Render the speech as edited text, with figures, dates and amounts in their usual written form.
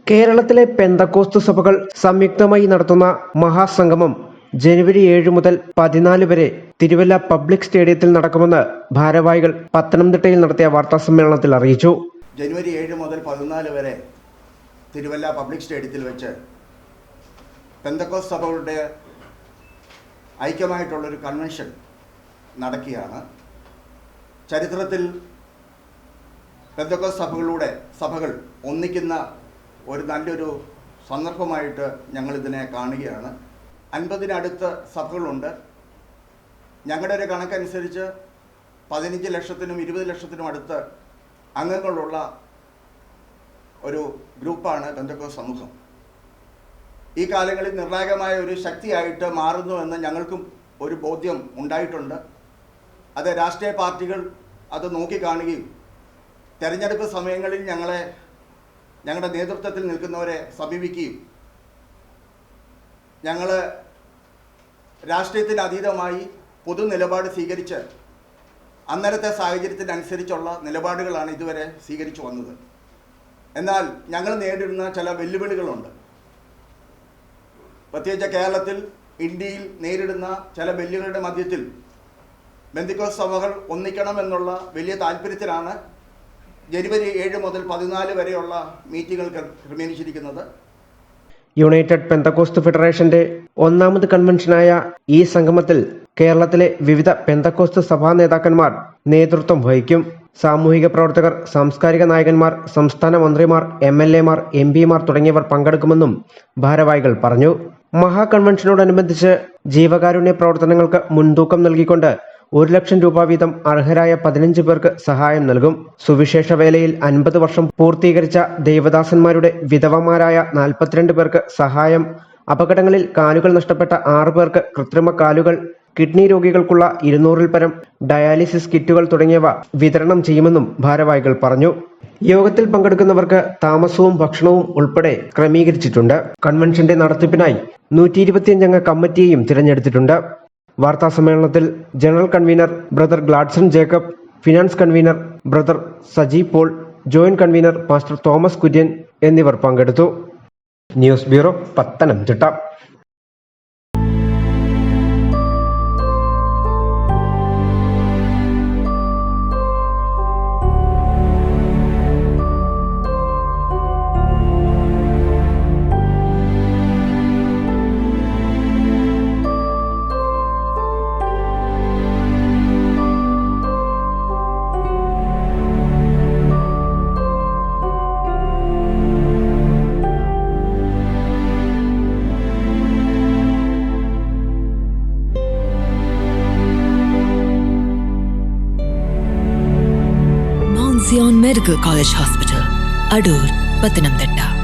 കേരളത്തിലെ പെന്തക്കോസ്ത് സഭകൾ സംയുക്തമായി നടത്തുന്ന മഹാസംഗമം ജനുവരി 7 മുതൽ 14 വരെ തിരുവല്ല പബ്ലിക് സ്റ്റേഡിയത്തിൽ നടക്കുമെന്ന് ഭാരവാഹികൾ പത്തനംതിട്ടയിൽ നടത്തിയ വാർത്താസമ്മേളനത്തിൽ അറിയിച്ചു. ജനുവരി 7 മുതൽ 14 വരെ തിരുവല്ല പബ്ലിക് സ്റ്റേഡിയത്തിൽ വെച്ച് പെന്തക്കോസ്ത് സഭകളുടെ ഐക്യമായിട്ടുള്ളൊരു കൺവെൻഷൻ നടക്കുകയാണ്. ചരിത്രത്തിൽ പെന്തക്കോസ്ത് സഭകൾ ഒന്നിക്കുന്ന ഒരു നല്ലൊരു സന്ദർഭമായിട്ട് ഞങ്ങളിതിനെ കാണുകയാണ്. 50-നടുത്ത് സഭകളുണ്ട്. ഞങ്ങളുടെ ഒരു കണക്കനുസരിച്ച് 15 ലക്ഷത്തിനും 20 ലക്ഷത്തിനും അടുത്ത് അംഗങ്ങളുള്ള ഒരു ഗ്രൂപ്പാണ് പെന്തക്കോസ്ത് സമൂഹം. ഈ കാലങ്ങളിൽ നിർണായകമായ ഒരു ശക്തിയായിട്ട് മാറുന്നുവെന്ന് ഞങ്ങൾക്കും ഒരു ബോധ്യം ഉണ്ടായിട്ടുണ്ട്. അത് രാഷ്ട്രീയ പാർട്ടികൾ അത് നോക്കിക്കാണുകയും തെരഞ്ഞെടുപ്പ് സമയങ്ങളിൽ ഞങ്ങളുടെ നേതൃത്വത്തിൽ നിൽക്കുന്നവരെ സമീപിക്കുകയും ഞങ്ങൾ രാഷ്ട്രീയത്തിന് അതീതമായി പൊതു നിലപാട് സ്വീകരിച്ച് അന്നേരത്തെ സാഹചര്യത്തിനനുസരിച്ചുള്ള നിലപാടുകളാണ് ഇതുവരെ സ്വീകരിച്ചു വന്നത്. എന്നാൽ ഞങ്ങൾ നേരിടുന്ന ചില വെല്ലുവിളികളുണ്ട്. പ്രത്യേകിച്ച് കേരളത്തിൽ, ഇന്ത്യയിൽ നേരിടുന്ന ചില വെല്ലുവിളികളുടെ മധ്യത്തിൽ പെന്തക്കോസ്ത് സഭകൾ ഒന്നിക്കണമെന്നുള്ള വലിയ താല്പര്യത്തിലാണ് ജനുവരി 7 മുതൽ 14 വരെയുള്ള മീറ്റിങ്ങുകൾ ക്രമീകരിച്ചിരിക്കുന്നത്. യുണൈറ്റഡ് പെന്തക്കോസ്ത് ഫെഡറേഷന്റെ 1ാമത് കൺവെൻഷനായ ഈ സംഗമത്തിൽ കേരളത്തിലെ വിവിധ പെന്തക്കോസ്ത് സഭാ നേതാക്കന്മാർ നേതൃത്വം വഹിക്കും. സാമൂഹിക പ്രവർത്തകർ, സാംസ്കാരിക നായകന്മാർ, സംസ്ഥാന മന്ത്രിമാർ, MLA മാർ, MP മാർ തുടങ്ങിയവർ പങ്കെടുക്കുമെന്നും ഭാരവാഹികൾ പറഞ്ഞു. മഹാകൺവെൻഷനോടനുബന്ധിച്ച് ജീവകാരുണ്യ പ്രവർത്തനങ്ങൾക്ക് മുൻതൂക്കം നൽകിക്കൊണ്ട് 1 ലക്ഷം രൂപ വീതം അർഹരായ 15 പേർക്ക് സഹായം നൽകും. സുവിശേഷ വേലയിൽ 50 വർഷം പൂർത്തീകരിച്ച ദൈവദാസന്മാരുടെ വിധവമാരായ 42 പേർക്ക് സഹായം, അപകടങ്ങളിൽ കാലുകൾ നഷ്ടപ്പെട്ട 6 പേർക്ക് കൃത്രിമ കാലുകൾ, കിഡ്നി രോഗികൾക്കുള്ള 200-ൽ പരം ഡയാലിസിസ് കിറ്റുകൾ തുടങ്ങിയവ വിതരണം ചെയ്യുമെന്നും ഭാരവാഹികൾ പറഞ്ഞു. യോഗത്തിൽ പങ്കെടുക്കുന്നവർക്ക് താമസവും ഭക്ഷണവും ഉൾപ്പെടെ ക്രമീകരിച്ചിട്ടുണ്ട്. കൺവെൻഷന്റെ നടത്തിപ്പിനായി 125 അംഗ കമ്മിറ്റിയെയും തിരഞ്ഞെടുത്തിട്ടുണ്ട്. വാർത്താസമ്മേളനത്തിൽ general convener brother Gladson Jacob, finance convener brother Saji Paul, joint convener pastor Thomas Kurian എന്നിവർ പങ്കെടുത്തു. News bureau, Pathanamthitta. Zion Medical College Hospital, Adur, Pathanamthitta.